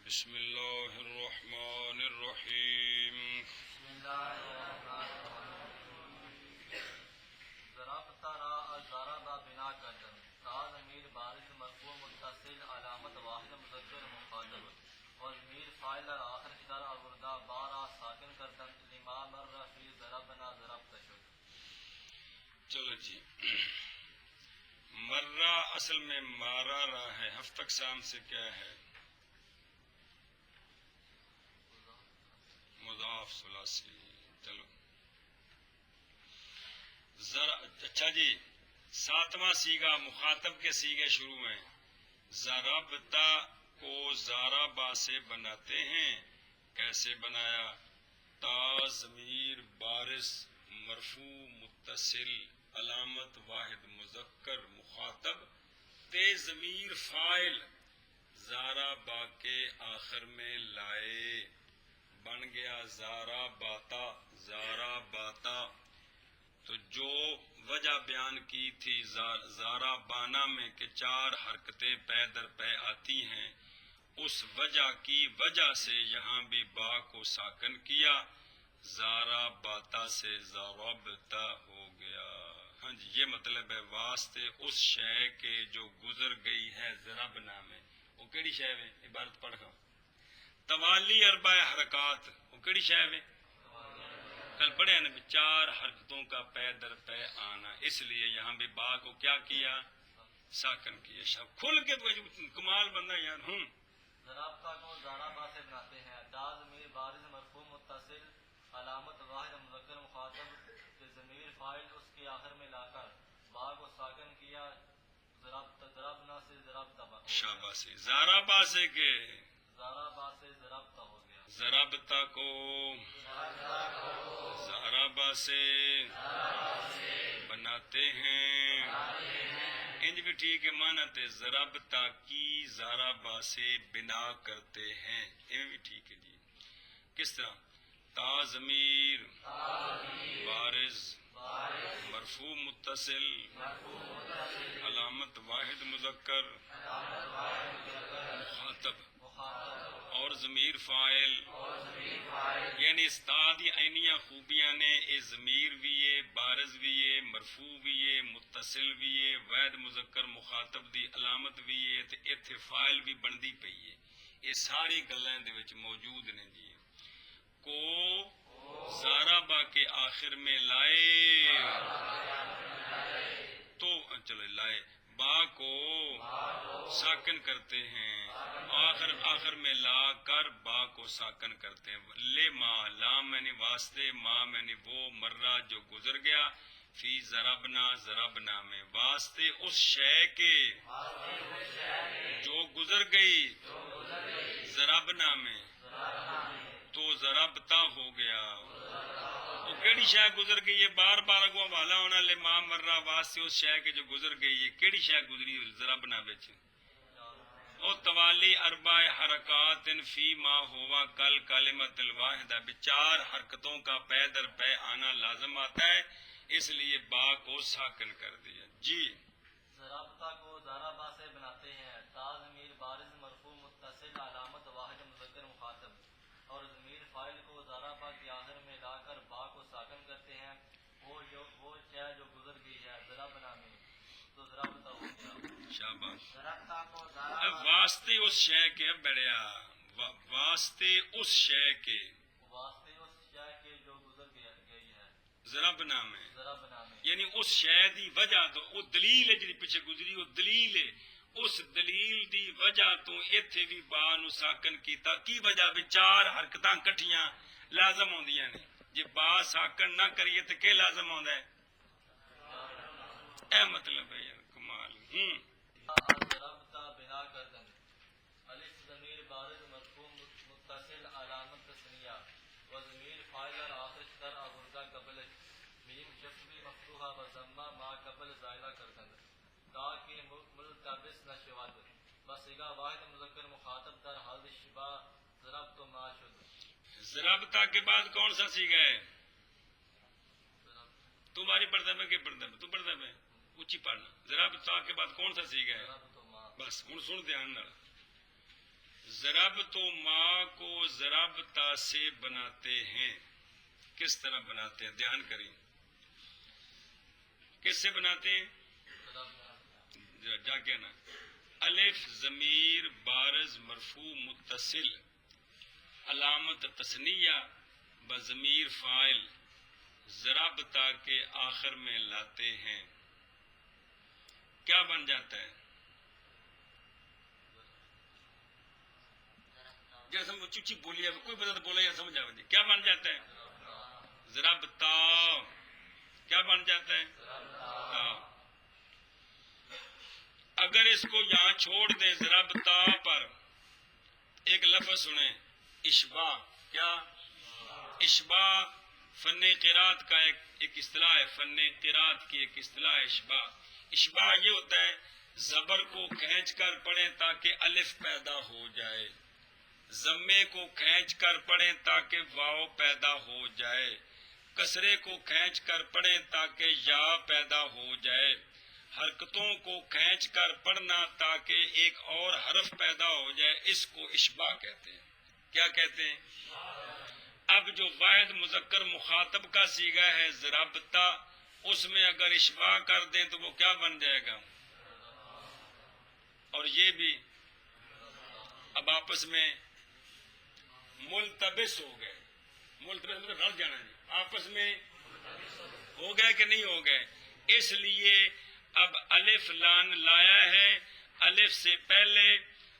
بسم اللہ الرحمن الرحیم ضربت را ضرب بنا کردن تا ضمیر بارز مرفوع متصل علامت واحد مذکر مخاطب و ضمیر فاعل آخر در آورده بارا ساکن کردن لما مر فی ضربنا ضربت شد. چلو جی، مرہ اصل میں مارا رہا ہے، ہفتہ اقسام سے کیا ہے؟ مضاف ثلاثی. چلو اچھا جی، ساتواں سیگا مخاطب کے سیگے شروع میں ضربتا کو ضربا سے بناتے ہیں. کیسے بنایا؟ تا ضمیر بارز مرفوع متصل علامت واحد مذکر مخاطب تے ضمیر فاعل ضربا کے آخر میں لائے، بن گیا زارا باتا. تو جو وجہ بیان کی تھی زارا بانا میں کہ چار حرکتیں پے در پے آتی ہیں، اس وجہ کی وجہ سے یہاں بھی با کو ساکن کیا، زارا باتا سے ضربتا ہو گیا. ہاں جی، یہ مطلب ہے واسطے اس شے کے جو گزر گئی ہے ضربنا میں. وہ کیڑی شے ہے؟ عبارت پڑھ گا. توالی اربع حرکات، وہ کیڑی شے ہے؟ کل پڑھے نا، چار حرکتوں کا پے در پے آنا، اس لیے یہاں بھی با کو کیا کیا؟ ساکن کیا. شب کھل کے تو کمال بندہ یار. ضربتا کو ضربا سے بناتے ہیں. تا ضمیر بارز مرفوع متصل علامت واحد مذکر مخاطب کہ ضمیر فاعل اس کے آخر میں لا کر با کو ساکن کیا، ضربنا سے ضربتا. شاباشی. ضربا سے کہ ضربا سے ضربتا ہو گیا. ضربتا کو ضربا سے بناتے ہیں. انج بھی ٹھیک ہے، مانا تے ضربتا کی ضربا سے بنا کرتے ہیں، یہ بھی ٹھیک ہے جی. کس طرح؟ تا ضمیر بارز مرفوع متصل علامت واحد مذکر مخاطب اور ضمیر فاعل، یعنی استاد عینیہ خوبیاں نے اے ضمیر بھی ہے، بارز بھی ہے، مرفوع بھی ہے، متصل بھی ہے، واحد مذکر مخاطب دی علامت بھی ہے تے ایتھے فاعل بھی بندی پئی ہے. یہ ساری گلاں دے وچ موجود نے جی. کو ضربا کے آخر میں لائے تو چلو لائے، با کو ساکن کرتے ہیں، آخر میں لا کر با کو ساکن کرتے ہیں. لے ما، لام میں نے واسطے، ما میں نے وہ، مرہ جو گزر گیا، فی ضربنا میں واسطے اس شے کے جو گزر گئی ضربنا میں، تو ضربتا ہو گیا. وہ کیڑی شے گزر گئی ہے؟ بار بار اگوں حوالہ ہونا لے ما مرہ واسطے اس شے کے جو گزر گئی ہے. کیڑی شے گزری ضربنا وچ؟ او توالی اربع حرکات فی ما ہوا کل کلمۃ الواحدہ، چار حرکتوں کا پے در پے آنا لازم آتا ہے، اس لیے با کو ساکن کر دیا جی. ضربتا کو ضربا سے بناتے ہیں. تا ضمیر بارز مرفوع متصل علامت واحد مذکر مخاطب اور ضمیر فاعل کو ضربا کے آخر میں لا کر با کو ساکن کرتے ہیں. وہ شے جو گزر گئی ہے ضربنا میں، تو ضربتا ہو گیا. شاباش. ضربتا کو واسطے اس شے کے بڑھیا، واسطے اس شے کے جو گزر گئی ہے ضربنا میں، ضربنا میں، یعنی اس شے دی وجہ تو وہ دلیل ہے جی پیچھے گزری، وہ دلیل ہے. اس دلیل دی وجہ تو ایتھے بھی با نو ساکن کیتا. کی وجہ بھی چار حرکتاں کٹھیاں لازم ہوندیاں نے. جے با ساکن نہ کریے تو کہ لازم ہوندا ہے؟ اے مطلب ہے یار کمال. ضربتا بنا کردن الف ضمیر بارز مرفوع متصل علامت تثنیہ و ضمیر فاعل آخر در آوردہ قبل میم شفوی مفتوحہ و ضمہ ما قبل زائلہ کردن تاکہ ملتبس نہ شود. بصیغہ واحد مذکر مخاطب در حال شبہ ضربت ما شد. ضربتا کے بعد کون سا سیگا ہے؟ تمہاری پڑھتا میں کہ پڑھتا میں؟ تو پڑھتا میں اونچی پڑھنا. ضربتا کے بعد کون سا سیگا ہے؟ بس ہوں سن دھیان نال. ضرب تو ماں کو ضربتا سے بناتے ہیں. کس طرح بناتے ہیں؟ دھیان کریں. کس سے بناتے ہیں؟ جا کے نا. الف ضمیر بارز مرفوع متصل علامت تثنیہ بضمیر فاعل ضربتا کے آخر میں لاتے ہیں. کیا بن جاتا ہے؟ جیسے چوچی بولی ہے کوئی بتا تو بولا یا سمجھ آئے. کیا بن جاتا ہے؟ ضربتا. کیا بن جاتا ہے؟ اگر اس کو یہاں چھوڑ دیں ضربتا پر ایک لفظ سنیں اشباع. کیا؟ اشباع فن قرات کا ایک اصطلاح ہے. فن قرات کی ایک اصطلاح ہے اشباع. اشباع یہ ہوتا ہے زبر کو کھینچ کر پڑھیں تاکہ الف پیدا ہو جائے, ضمے کو کھینچ کر پڑھیں تاکہ واو پیدا ہو جائے, کسرے کو کھینچ کر پڑھیں تاکہ یا پیدا ہو جائے, حرکتوں کو کھینچ کر پڑھنا تاکہ ایک اور حرف پیدا ہو جائے. اس کو اشباع کہتے ہیں. کیا کہتے ہیں؟ اب جو واحد مذکر مخاطب کا صیغہ ہے ضربتا, اس میں اگر اشباع کر دیں تو وہ کیا بن جائے گا؟ اور یہ بھی اب آپس میں ملتبس ہو گئے. ملتبس مطلب رل جانا جی. آپس میں ہو گئے کہ نہیں ہو گئے؟ اس لیے اب الف لام لایا ہے, الف سے پہلے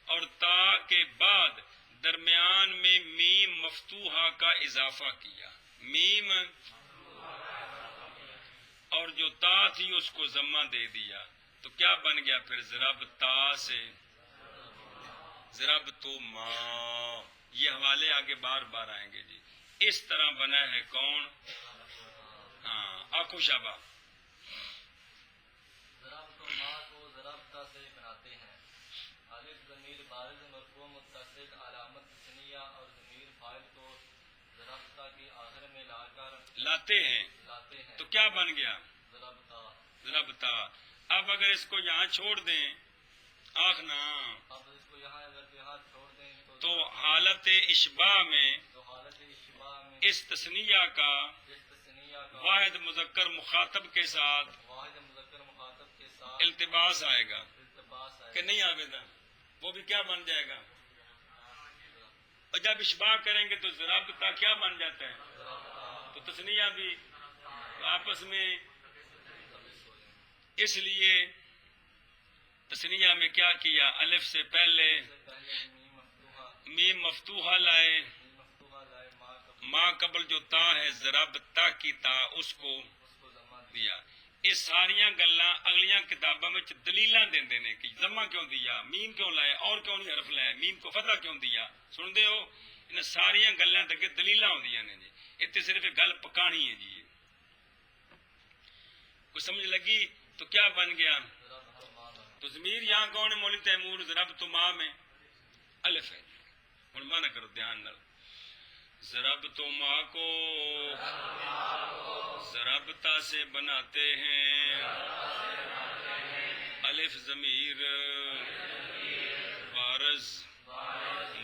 اور تا کے بعد درمیان میں میم مفتوحہ کا اضافہ کیا. میم اور جو تا تھی اس کو ضمہ دے دیا. تو کیا بن گیا پھر؟ ضربتا سے ضربتو ما. یہ حوالے آگے بار بار آئیں گے جی. اس طرح بنا ہے کون؟ ہاں آنکھوں شابہ. ضربتو ما کو ضربتا سے بناتے ہیں. الف ضمیر بارز مرفوع متصل علامت تثنیہ اور ضمیر فاعل کو ضربتا کے آخر میں لا کر لاتے ہیں. تو کیا بن گیا؟ ضربتا. ضربتا. اب اگر اس کو یہاں چھوڑ دیں آخنا, اب اس کو یہاں چھوڑ دیں تو حالت اشباع میں تو حالت اشباع میں اس تثنیہ کا واحد مذکر مخاطب کے ساتھ واحد مذکر مخاطب کے ساتھ التباس آئے گا التباس آئے کہ نہیں آئے گا؟ وہ بھی کیا بن جائے گا؟ اور جب اشباع کریں گے تو ضربتا کیا بن جاتا ہے؟ تو تثنیہ بھی آپس میں. اس لیے تثنیہ میں کیا کیا؟ الف سے پہلے میم مفتوحہ لائے, ما قبل جو تا ہے ضربتا کی تا اس کو دیا. یہ ساریاں گلاں اگلیاں کتاباں میں دلیلاں دیندے نے کہ ضمہ کیوں دیا, میم کیوں لائے, اور کیوں نہیں حرف لائے, میم کو فتح کیوں دیا. سن دے ہو ان ساریاں گلاں تے دلیلاں ہوندیاں نے جی. اتنے صرف ایک گل پکانی ہے جی. کوئی سمجھ لگی؟ تو کیا بن گیا؟ تو ضمیر یہاں کون ہے؟ مولی تیمور. ضربت ما میں الف ہے. ہن مانا کرو دھیان نال. ضربت ما کو ضربتا سے بناتے ہیں. الف ضمیر بارز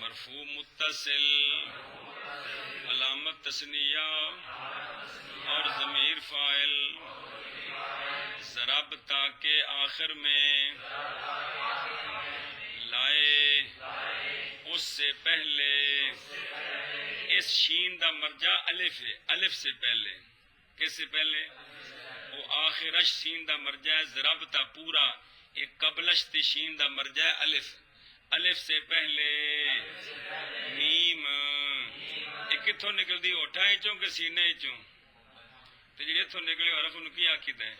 مرفوع متصل علامت تثنیہ اور ضمیر فاعل ضربتا کے آخر میں لائے. اس سے پہلے اس شین دا مرجع الف ہے. الف سے پہلے کس سے پہلے؟ وہ آخرش شین دا مرجع ہے. ضربتا پورا ایک قبلش تی شین دا مرجع ہے الف. الف سے پہلے میم. یہ کتوں نکلتی؟ ہوٹھاں چوں کہ سینے چوں؟ تو جی اتوں نکلے حرف انہوں کی آخید ہے؟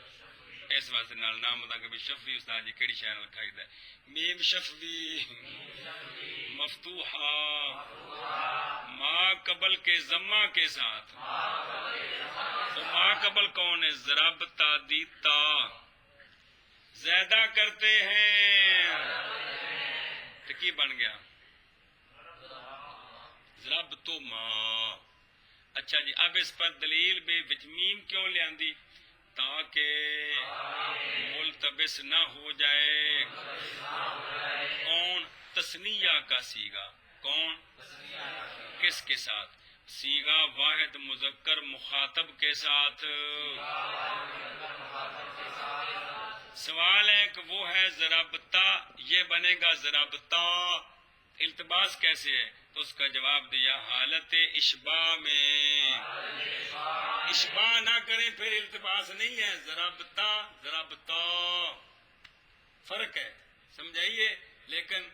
اس واسطے نال نام ہوتا کہ شفوی استاد جی کیڑی شے نال کھائیدا ہے؟ میم شفوی مفتوحہ ما قبل کے ضمہ کے ساتھ. تو ما قبل کون ہے؟ ضربتا دیتا. زیادہ کرتے ہیں تو کی بن گیا؟ ضربتو ما. اچھا جی اب اس پر دلیل بے میم کیوں لے آندی؟ تاکہ ملتبس نہ ہو جائے. کون؟ تسنیہ کا سیغہ، کون؟ کس کے ساتھ؟ سیغہ واحد مذکر مخاطب کے ساتھ۔ سوال ہے کہ وہ ہے ضربتا، یہ بنے گا ضربتا، التباس کیسے ہے؟ تو اس کا جواب دیا حالت اشباع میں، اشباع نہ کریں پھر التباس نہیں ہے، ضربتا ضربتا فرق ہے، سمجھائیے۔ لیکن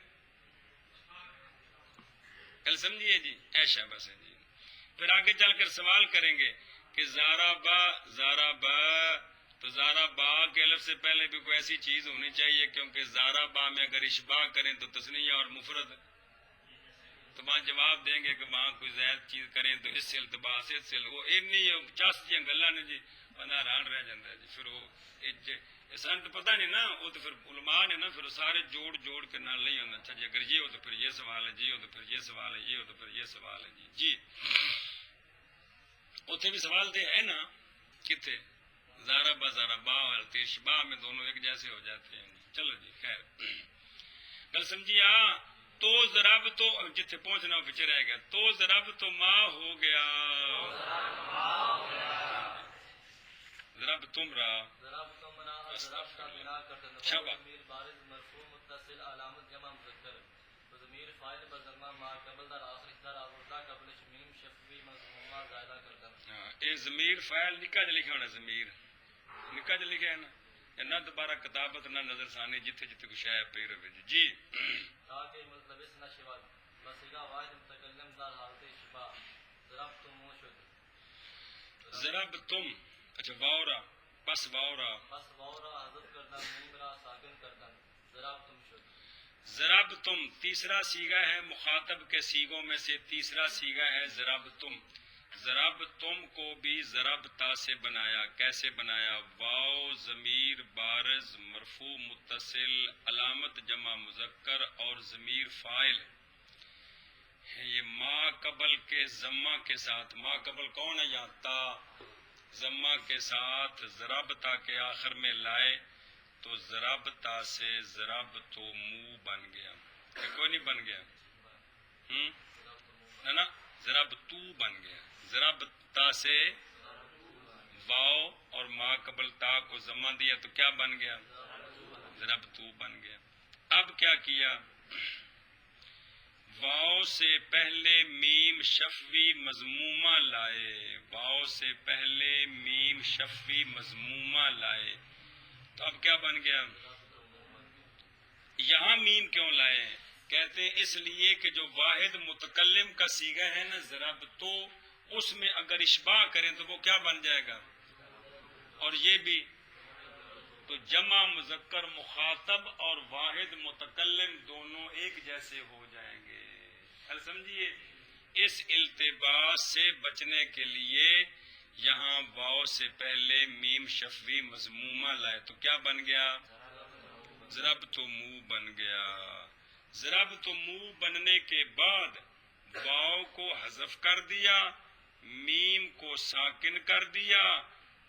کل سمجھیے جی، ایشا بس ہے جی۔ پھر آگے چل کر سوال کریں گے کہ زارابا، زارابا، تو زارابا کے الف سے پہلے بھی کوئی ایسی چیز ہونی چاہیے، کیونکہ زارابا میں اگر اشباع کریں تو تثنیہ اور مفرد، تو وہاں جواب دیں گے کہ وہاں کوئی زائد چیز کریں تو اس سے التباس، اس سے وہ انی چاس دیاں گلاں نے جی بندہ حیران رہ جاتا ہے جی۔ پھر وہ سن تو پتہ نہیں نا، وہ تو پھر علماء نے نا پھر سارے جوڑ جوڑ کے نال نہیں ہونا، اچھا جی اگر یہ ہو تو پھر یہ سوال ہے، جی ہو تو پھر یہ سوال ہے، یہ ہو تو پھر یہ سوال ہے جی۔ جی اتنے بھی سوال تھے ہے نا، کتنے زارابا زارابا اور اشباع میں دونوں ایک جیسے ہو جاتے ہیں۔ چلو جی خیر، گل سمجھیا۔ تو ضرب تو جتنے پہنچنا وہ پیچھے رہ گیا، تو ضرب تو ماں ہو گیا، ضرب تم رہا، شابہ۔ یہ ضمیر فاعل نکا جو لکھا ہونا، ضمیر نکا جو لکھا ہے نا، نہ دوبارہ کتابت نہ نظر ثانی، جتھے جتھے کچھ ہے پہ رہے جی۔ جی ضرب تم، اچھا واورا، پس واورا، ضرب تم تیسرا سیغہ ہے مخاطب کے سیغوں میں سے، تیسرا سیغہ ہے ضرب تم۔ ضرب تم کو بھی ضرب تا سے بنایا، کیسے بنایا؟ واو ضمیر بارز مرفوع متصل علامت جمع مذکر اور ضمیر فاعل، یہ ما قبل کے ضمہ کے ساتھ، ما قبل کون ہے یہاں؟ تا، ضمہ کے ساتھ ضرب تا کے آخر میں لائے تو ضرب تا سے ضرب تو منہ بن گیا، کوئی نہیں بن گیا ہے نا، ضرب تو بن گیا، ضرب تا سے واو اور ما قبل تا کو ضمہ دیا تو کیا بن گیا؟ ضرب تو بن گیا۔ اب کیا کیا؟ واو سے پہلے میم شفوی مضمومہ لائے، واو سے پہلے میم شفوی مضمومہ لائے تو اب کیا بن گیا؟ یہاں میم کیوں لائے ہیں؟ کہتے ہیں اس لیے کہ جو واحد متکلم کا صیغہ ہے نا ضرب تو، اس میں اگر اشباع کریں تو وہ کیا بن جائے گا؟ اور یہ بھی تو جمع مذکر مخاطب اور واحد متکلم دونوں ایک جیسے ہو جائیں گے۔ حل سمجھیے، اس التباس سے بچنے کے لیے یہاں واو سے پہلے میم شفوی مضمومہ لائے تو کیا بن گیا؟ ضرب تو منہ بن گیا۔ ضرب تو منہ بننے کے بعد واو کو حذف کر دیا، میم کو ساکن کر دیا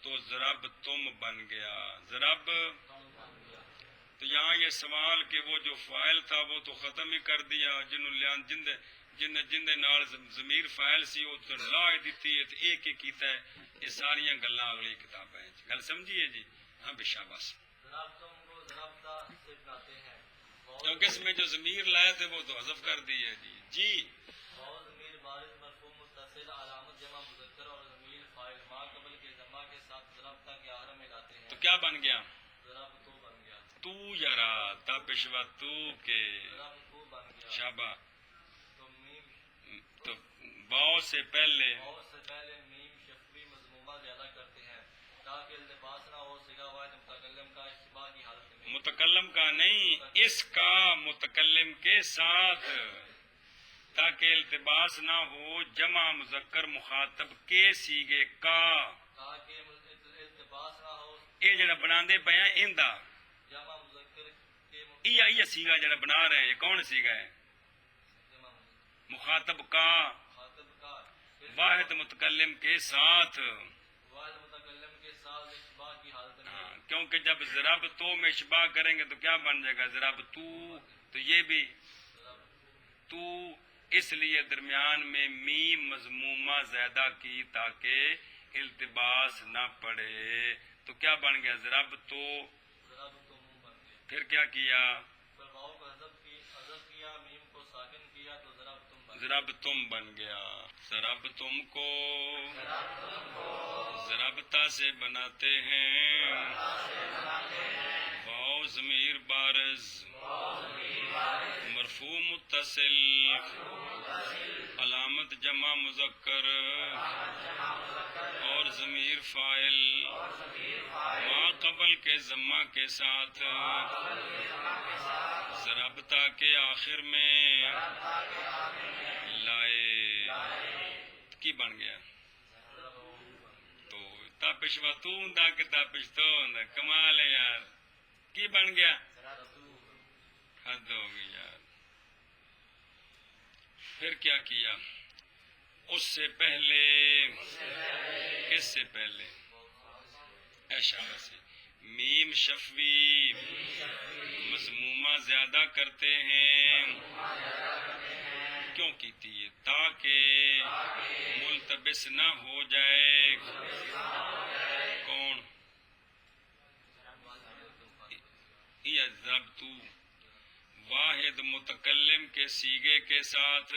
تو ضرب تم بن گیا، ضرب۔ تو یہاں یہ سوال کہ وہ جو فاعل تھا وہ تو ختم ہی کر دیا، جن نال ضمیر فاعل سی وہ تو لا دیتی ہے تو ایک ہی کیتا ہے، یہ ساریاں گلاں اگلی کتابیں ہیں۔ گل سمجھیے جی؟ ہاں بے شاباش۔ کیونکہ اس میں جو ضمیر لائے تھے وہ تو حذف کر دی ہے جی۔ جی تو کیا بن گیا؟ تو یرا تا پیشوا تو کے شابہ، تو واو سے پہلے میم شفوی مضمومہ زیادہ کرتے ہیں تاکہ التباس نہ ہو، صیغہ واحد متکلم کا اشتباہ کی حالت میں، متکلم کا نہیں، اس کا متکلم کے ساتھ، تاکہ التباس نہ ہو جمع مذکر مخاطب کے سیغے کا، تاکہ التباس نہ ہو یہ جڑا بناندے پے ہیں ایندا جمع مذکر کے یہ سیغہ جڑا بنا رہے ہیں یہ کون سیغہ ہے؟ مخاطب کا، واحد متکلم کے ساتھ، واحد متکلم کے ساتھ اشباہ کی حالت میں، ہاں کیونکہ جب ضرب تو میں اشباع کریں گے تو کیا بن جائے گا؟ ضرب تو یہ بھی تو اس لیے درمیان میں میم مضمومہ زیادہ کی تاکہ التباس نہ پڑے. تو کیا بن گیا؟ ضرب تو، ضربتم بن گیا. پھر کیا کیا؟ پھر واؤ کو حذف کیا، میم کو ساکن کیا تو ضربتم بن گیا. ضربتم بن گیا. ضربتم کو ضربتا سے بناتے ہیں. واؤ ضمیر بارز مرفوع متصل علامت جمع مذکر اور ضمیر فاعل ما قبل کے ضمہ کے ساتھ ضربتا کے آخر میں لائے کی بن گیا. تو تپش وطون دا کہ تپش تو کمال ہے یار. کی بن گیا؟ حد ہو گئی یار. پھر کیا کیا؟ اس سے پہلے، کس سے پہلے؟ اشارہ سے. میم شفوی مضمومہ زیادہ کرتے ہیں. کیوں کیتی ہے؟ تاکہ ملتبس نہ ہو جائے. کون؟ یہ ضربتو واحد متکلم کے صیغے کے ساتھ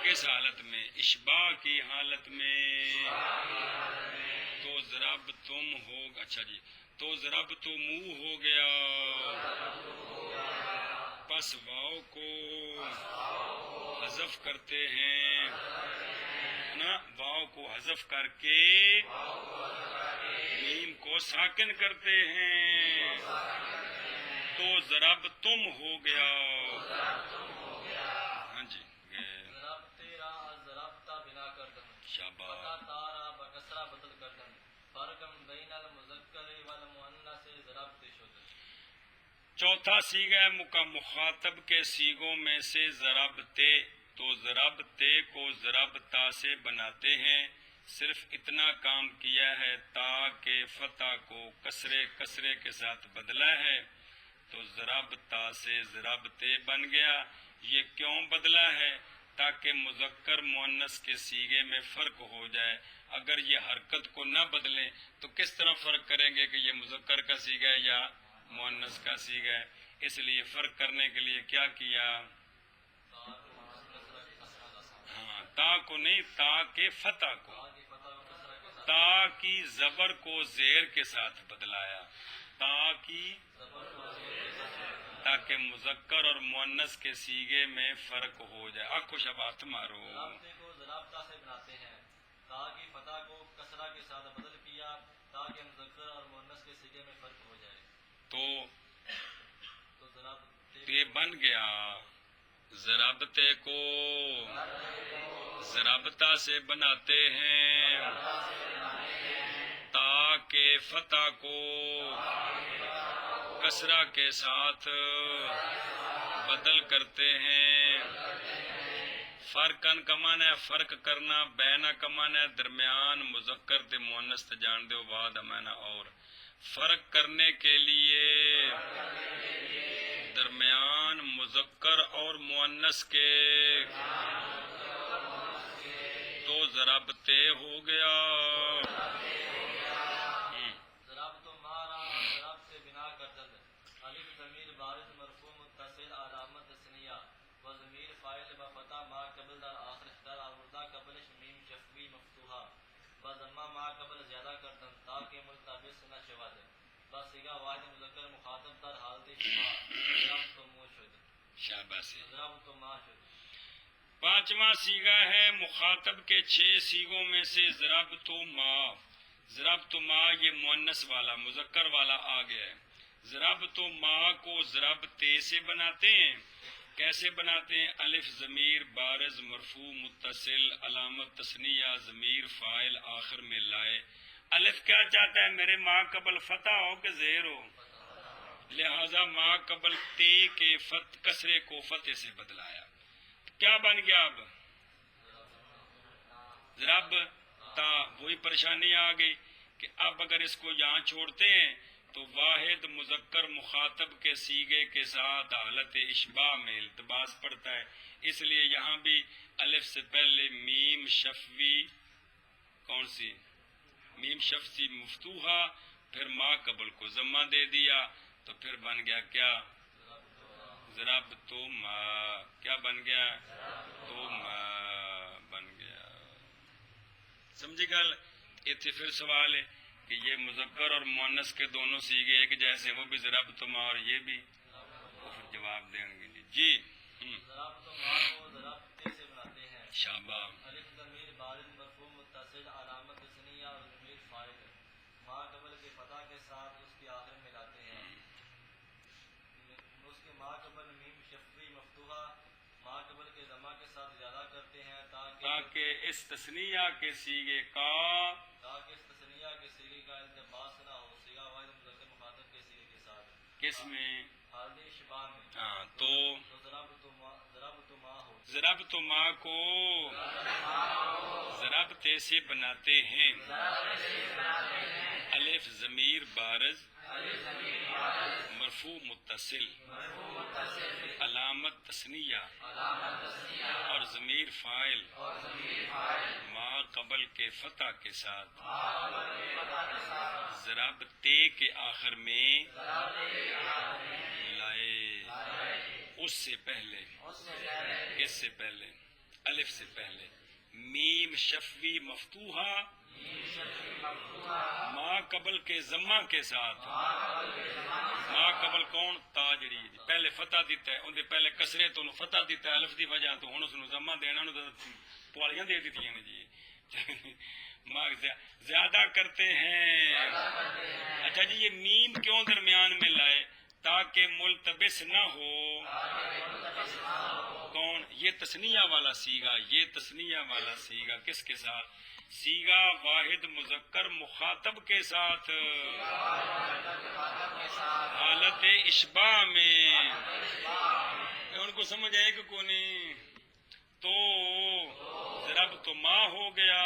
کس حالت میں؟ اشباع کی حالت میں. تو ضرب تم ہو، اچھا جی، تو ضرب تو منہ ہو گیا. پس واؤ کو حذف کرتے ہیں نا، واؤ کو حذف کر کے میم کو ساکن کرتے ہیں. تو ضرب تم ہو گیا. ہاں جی. ضربتیرا ضربتا بنا کر دم. شاباش. فتا تارا بکسرہ بدل کر دم. فرقم بین المذکر والمؤنث ضربت شد. چوتھا صیغہ مخاطب کے صیغوں میں سے ضربتے. تو ضربتے کو ضربتا سے بناتے ہیں. صرف اتنا کام کیا ہے تا کے فتح کو کسرے کے ساتھ بدلا ہے. تو ضربتا سے ضربتے بن گیا. یہ کیوں بدلا ہے؟ تاکہ مذکر مؤنث کے صیغے میں فرق ہو جائے. اگر یہ حرکت کو نہ بدلیں تو کس طرح فرق کریں گے کہ یہ مذکر کا صیغہ ہے یا مؤنث کا صیغہ ہے؟ اس لیے فرق کرنے کے لیے کیا کیا؟ ہاں، تا کو نہیں، تا کے فتح کو، تا کی زبر کو زیر کے ساتھ بدلایا. تا کی، تاکہ مذکر اور مؤنث کے صیغے میں فرق ہو جائے. آنکھوں شب ہاتھ مارو. ضربتے کو ضربتا سے بناتے ہیں. تا کی فتح کو کسرہ کے ساتھ بدل کیا تاکہ مذکر اور مؤنث کے صیغے میں فرق ہو جائے. تو یہ بن گیا. ضربتے کو ضربتا سے بناتے ہیں. تا کے فتح کو کسرہ کے ساتھ بدل کرتے ہیں. فرقن کا معنی ہے فرق کرنا، بینا کا معنی ہے درمیان مذکر تے مؤنث تے جان دیو بعد معنی. اور فرق کرنے کے لیے درمیان مذکر اور مؤنث کے. تو ضربتے ہو گیا. ضرب تو مارا ضرب سے بنا کر دد. الف ضمیر بارز مرفوع متصل علامت تثنیہ و ضمیر فاعل و فتح ما قبل در آخر در آوردہ قبل میم شفوی مفتوحہ و ضمہ ما قبل زیادہ کر دن تاکہ ملتبس نہ شود. بس صیغہ واحد مذکر مخاطب در حالت شما ضرب تو مو شد. شاباش. ضرب تو ما شد. پانچواں صیغہ ہے مخاطب کے 6 صیغوں میں سے ضرب تو ما. ضرب تو ما یہ مؤنث والا مذکر والا آ گیا ہے. ضرب تو ما کو ضرب تے سے بناتے ہیں. کیسے بناتے ہیں؟ الف ضمیر بارز مرفوع متصل علامت تثنیہ ضمیر فاعل آخر میں لائے. الف کیا چاہتا ہے؟ میرے ما قبل فتح ہو کہ زہر ہو، لہذا ما قبل تے کے کسرے کو فتح سے بدلایا. کیا بن گیا؟ اب ضرب تا. وہی پریشانی آ گئی کہ اب اگر اس کو یہاں چھوڑتے ہیں تو واحد مذکر مخاطب کے صیغے کے ساتھ حالت اشباع میں التباس پڑتا ہے، اس لیے یہاں بھی الف سے پہلے میم شفوی کون سی میم شفوی مفتوحہ، پھر ما قبل کو ضمہ دے دیا تو پھر بن گیا کیا ضربتما، کیا بن گیا تو ما بن گیا۔ سمجھے گل؟ اتنے پھر سوال ہے کہ یہ مذکر اور مؤنث کے دونوں صیغے ایک جیسے، وہ بھی ضربتما اور یہ بھی، وہ پھر جواب دیں گے جی ضربتما کو ضربتے سے بناتے ہیں، شاباش۔ الف ضمیر بارز مرفوع متصل علامت ثنیہ اور ضمیر فاعل ما قبل کے فتح کے ساتھ اس کے آخر میں لاتے ہیں، اس کے ما قبل میم شفوی مفتوحہ ما قبل کے ضمہ کے ساتھ زیادہ کرتے ہیں تاکہ اس تثنیہ کے صیغے کا اس تثنیہ کے صیغے کا التباس نہ ہو، صیغہ واحد مذکر مخاطب کے صیغے کے ساتھ کس میں؟ حالت اشباع میں۔ ہاں تو ضربتما ہو، ضربتما کو ضربتے سے بناتے ہیں، الف ضمیر بارز مرفوع متصل علامت تثنیہ اور ضمیر فاعل ما قبل کے فتح کے ساتھ ضربتے کے آخر میں لائے، اس سے پہلے، کس سے پہلے؟ الف سے پہلے میم شفوی مفتوحہ ما قبل کے ضمہ کے ساتھ، ما قبل کون؟ تاجری، پہلے فتح دیتا ہے، اندے پہلے کسرے تو فتح دیتا ہے الف دی وجہ تو ہن اس نو ضمہ دینا نو پوالیاں دے دیتیاں نے جی ما زیادہ کرتے ہیں۔ اچھا جی یہ میم کیوں درمیان میں لائے؟ تاکہ ملتبس نہ ہو کون؟ یہ تثنیہ والا صیغہ، یہ تثنیہ والا صیغہ کس کے ساتھ؟ صیغہ واحد مذکر مخاطب کے ساتھ حالت اشباع میں۔ ان کو سمجھ آئے کہ کو نہیں؟ تو ضربتما ہو گیا۔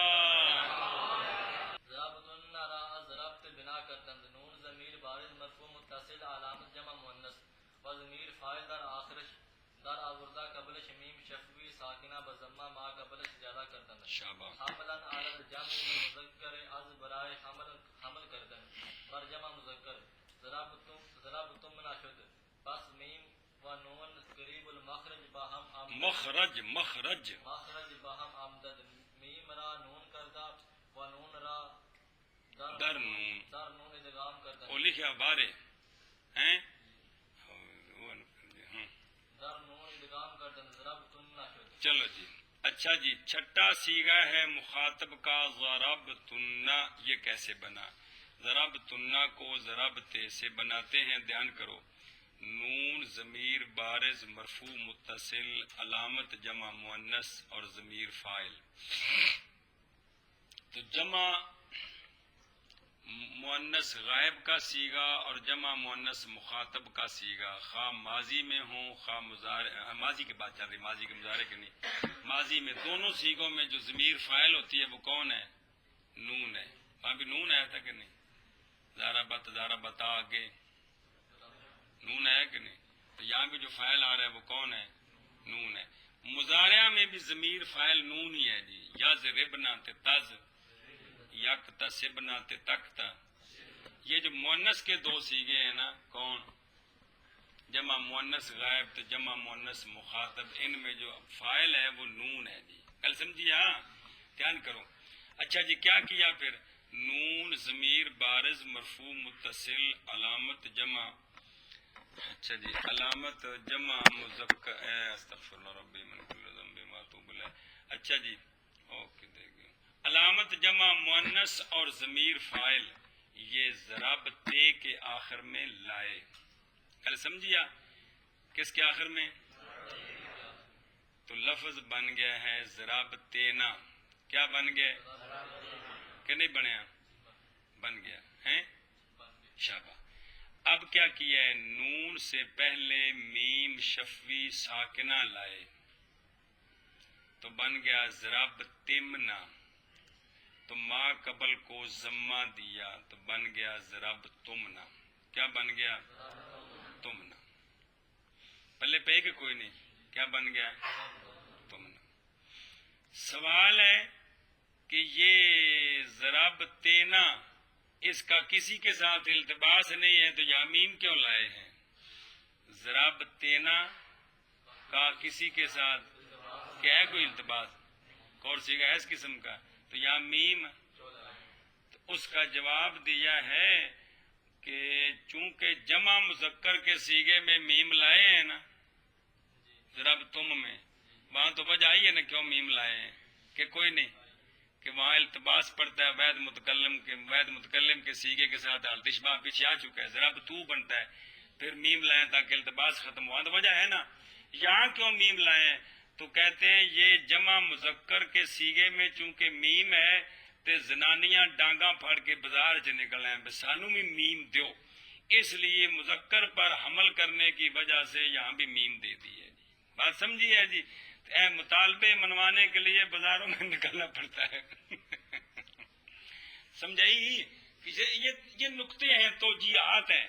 ضربتن را ضربت بنا کردند، نون ضمیر بارز مرفوع متصل علامت جمع مؤنث و ضمیر فاعل در آخرش در آوردہ قبلش میم شفوی ساکنہ بضمہ ما قبلش زیادہ کردند، شاباش۔ حملا علی الجمع مذکر از برائے حمل کردن بر جمع مذکر، ضربتم نشد، پس میم و نون قریب المخرج باہم مخرج باہم آمدد، میم را نون کردہ و نون را در نون ادغام کردن، وہ لکھا بارے ہیں در نون ادغام کردن، ضربتن نشد۔ چلو جی اچھا جی چھٹا صیغہ ہے مخاطب کا ضربتن، یہ کیسے بنا؟ ضربتن کو ضربتے سے بناتے ہیں، دھیان کرو، نون ضمیر بارز مرفوع متصل علامت جمع مؤنث اور ضمیر فاعل، تو جمع مؤنث غائب کا صیغہ اور جمع مؤنث مخاطب کا صیغہ خواہ ماضی میں ہوں خواہ مضارع، ماضی کی بات چل رہی، ماضی کے مضارع کے نہیں، ماضی میں دونوں صیغوں میں جو ضمیر فاعل ہوتی ہے وہ کون ہے؟ نون ہے۔ وہاں بھی نون آیا تھا کہ نہیں؟ ضربت آگے نون ہے کہ نہیں؟ تو یہاں بھی جو فاعل آ رہا ہے وہ کون ہے؟ نون ہے۔ مضارع میں بھی ضمیر فاعل نون ہی ہے جی، یا ضربنا تے تز، یکتا سبنا تے تکتا۔ یہ جو مؤنث کے دو صیغے ہیں نا، کون؟ جمع مؤنث غائب تو جمع مؤنث مخاطب، ان میں جو فاعل ہے وہ نون ہے جی، کل سمجھیے؟ ہاں دھیان کرو۔ اچھا جی کیا کیا پھر؟ نون ضمیر بارز مرفوع متصل علامت جمع، اچھا جی علامت جمع مذکر، استغفر اللہ ربی من کل ذنب واتوب الیہ، اچھا جی اوکے دیکھیں، علامت جمع مؤنث اور ضمیر فاعل یہ ضربتے کے آخر میں لائے، کل سمجھیا؟ کس کے آخر میں؟ تو لفظ بن گیا ہے ضربتینا، کیا بن گیا کہ نہیں بنیا؟ بن گیا ہے، شاباش۔ اب کیا کیا ہے؟ نون سے پہلے میم شفوی ساکنہ لائے تو بن گیا ضربتمنا، تو ما قبل کو ضمہ دیا تو بن گیا ضربتمنا، کیا بن گیا؟ تمنا. پلے پہ کہ کوئی نہیں؟ کیا بن گیا؟ تمنا. سوال ہے کہ یہ ضربتنا اس کا کسی کے ساتھ التباس نہیں ہے تو یا میم کیوں لائے ہیں؟ ضربتنا کا کسی کے ساتھ کیا ہے کوئی التباس؟ اور سیگا ہے اس قسم کا تو یا میم. تو اس کا جواب دیا ہے کہ چونکہ جمع مذکر کے سیگے میں میم لائے ہیں نا ضرب تم میں، وہاں تو وجہ آئی ہے نا کیوں میم لائے ہیں کہ کوئی نہیں، کہ وہاں التباس پڑتا ہے وید متکلم کے سیگے کے ساتھ التشباہ پیچھے آ چکا ہے، ضرب تو بنتا ہے، پھر میم لائیں تاکہ التباس ختم ہوا. تو وجہ ہے نا. یہاں کیوں میم لائیں؟ تو کہتے ہیں یہ جمع مذکر کے سیگے میں چونکہ میم ہے تے زنانیاں ڈانگاں پھڑ کے بازار چ نکل آئیں بس سانو بھی میم دیو، اس لیے مذکر پر حمل کرنے کی وجہ سے یہاں بھی میم دے دی ہے. بات سمجھی ہے جی؟ اے مطالبے منوانے کے لیے بازاروں میں نکلنا پڑتا ہے. سمجھائی؟ یہ نقطے ہیں توجیہات ہیں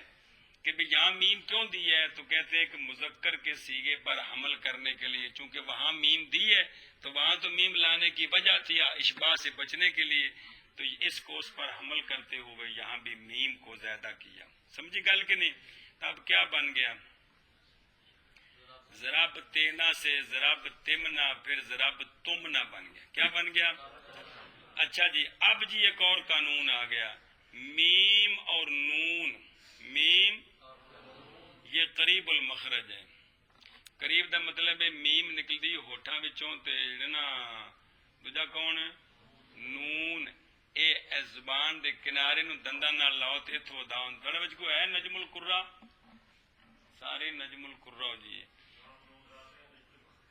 کہ بھی یہاں میم کیوں دی ہے. تو کہتے ہیں کہ مذکر کے سیگے پر حمل کرنے کے لیے چونکہ وہاں میم دی ہے تو وہاں تو میم لانے کی وجہ تھی اشباہ سے بچنے کے لیے، تو اس کو اس پر حمل کرتے ہوئے یہاں بھی میم کو زیادہ کیا. سمجھی گل کہ نہیں؟ تب کیا بن گیا؟ ضرب تینا سے ضرب تمنا پھر ضرب تمنا بن گیا. کیا بن گیا؟ اچھا جی اب جی ایک اور قانون آ گیا. میم اور نون، میم یہ قریب المخرج ہے. قریب دا مطلب ہے میم نکل دی ہوٹھاں وچوں تے نا دوجا کون ہے؟ نون. اے زبان دے کنارے نو دنداں نال لاؤ تے اتھوں داؤں بڑا وچ کوئی ہے نجم القرہ؟ سارے نجم القرہ جی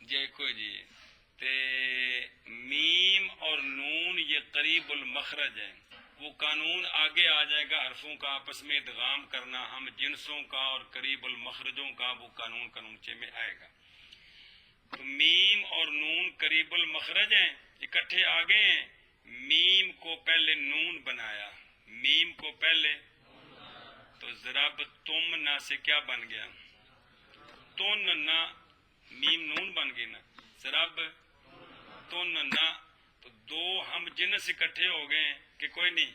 جی کوئی جی. تے میم اور نون یہ قریب المخرج ہے. وہ قانون آگے آ جائے گا حرفوں کا آپس میں ادغام کرنا، ہم جنسوں کا اور قریب المخرجوں کا وہ قانون چے میں آئے گا. تو میم اور نون قریب المخرج ہیں، اکٹھے آگے ہیں. میم کو پہلے نون بنایا، میم کو پہلے تو ضرب تم نہ سے کیا بن گیا؟ تن نہ. میم نون بن گئی نا، ضرب تن نہ. تو دو ہم جنس اکٹھے ہو گئے ہیں کہ کوئی نہیں.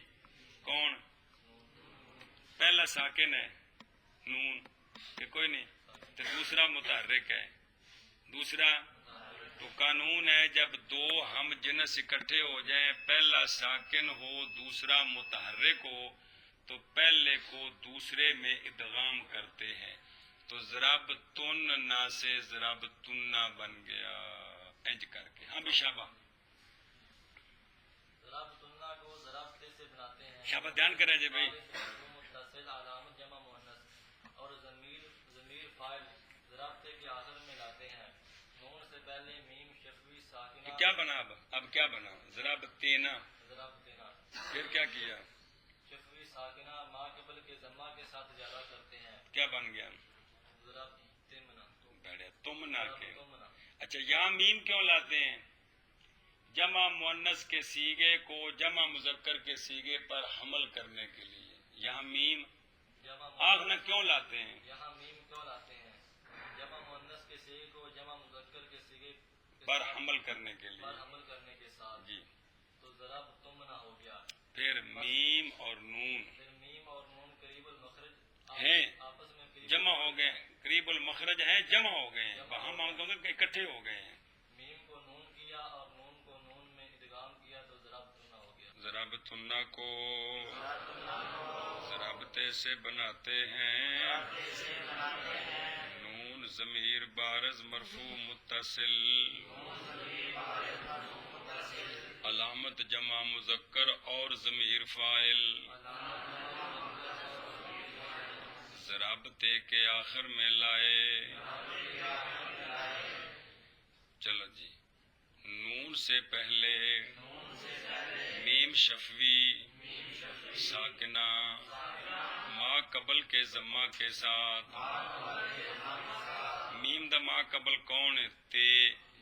کون؟ پہلا ساکن ہے نون کہ کوئی نہیں، تو دوسرا متحرک ہے. دوسرا تو قانون ہے جب دو ہم جنس اکٹھے ہو جائیں، پہلا ساکن ہو دوسرا متحرک ہو تو پہلے کو دوسرے میں ادغام کرتے ہیں. تو ضرب تن نہ سے ضرب تنہ بن گیا. انج کر کے ہاں بھی شابہ شابہ دھیان کریں جی بھائی. متصل علامت جمع مؤنث اور ضمیر فاعل ضربتے کے آخر میں لاتے ہیں. نون سے پہلے میم شفوی ساکنہ. کیا بنا اب کیا بنا؟ ضرب تینا. ضرب تینا پھر کیا کیا؟ شفوی ساکنہ ما قبل کے ضمہ کے ساتھ اجارہ کرتے ہیں. کیا بن گیا؟ ضرب تمنا. بڑے تمنا کے. تمنا. اچھا یہاں میم کیوں لاتے ہیں؟ جمع مؤنث کے سیگے کو جمع مذکر کے سیگے پر حمل کرنے کے لیے. یہاں میم آخنا کیوں لاتے ہیں؟ یہاں میم کیوں لاتے ہیں؟ جمع مؤنث کے سیگے کو جمع مذکر کے سیگے پر حمل کرنے کے لیے. پر حمل کرنے کے ساتھ جی. تو ضرب تمنا ہو گیا. پھر میم اور نون پھر میم اور نون قریب المخرج ہیں، آپس میں قریب جمع ہو گئے. قریب المخرج ہیں، جمع ہو گئے ہیں. وہاں مانگوں گے کہ اکٹھے ہو گئے ہیں. میم کو نون کیا اور نون کو نون میں ادغام کیا تو ضرب تمنا ہو گیا. ضرب تنہ کو ضربتے سے بناتے ہیں. نون ضمیر بارز مرفوع متصل علامت جمع مذکر اور ضمیر فاعل ضربتے کے آخر میں لائے. چلو جی. نون سے پہلے میم شفوی ساکنہ ما قبل کے ضمہ کے ساتھ. میم دا ما قبل کون ہے؟ تے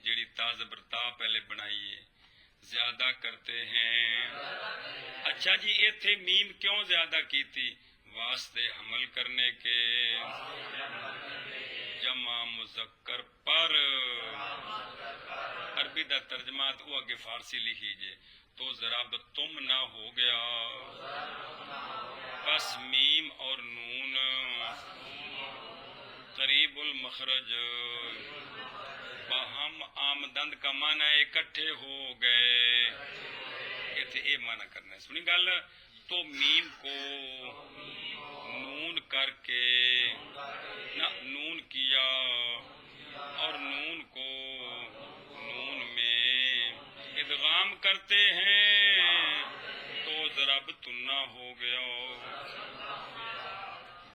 جڑی تا زبر تا پہلے بنائیے زیادہ کرتے ہیں. اچھا جی ایتھے میم کیوں زیادہ کی تھی؟ واسطے حمل کرنے کے جمع مذکر پر عربی دا ترجمہ تو اگے فارسی لکھی جے تو ضرب تم نہ ہو گیا بس میم اور نون قریب المخرج باہم آمدند کا معنی اکٹھے ہو گئے ایتھے اے معنی کرنا ہے سنی گل تو میم کو نون کر کے نہ نون کیا اور نون کو نون میں ادغام کرتے ہیں تو ضرب تنہ ہو گیا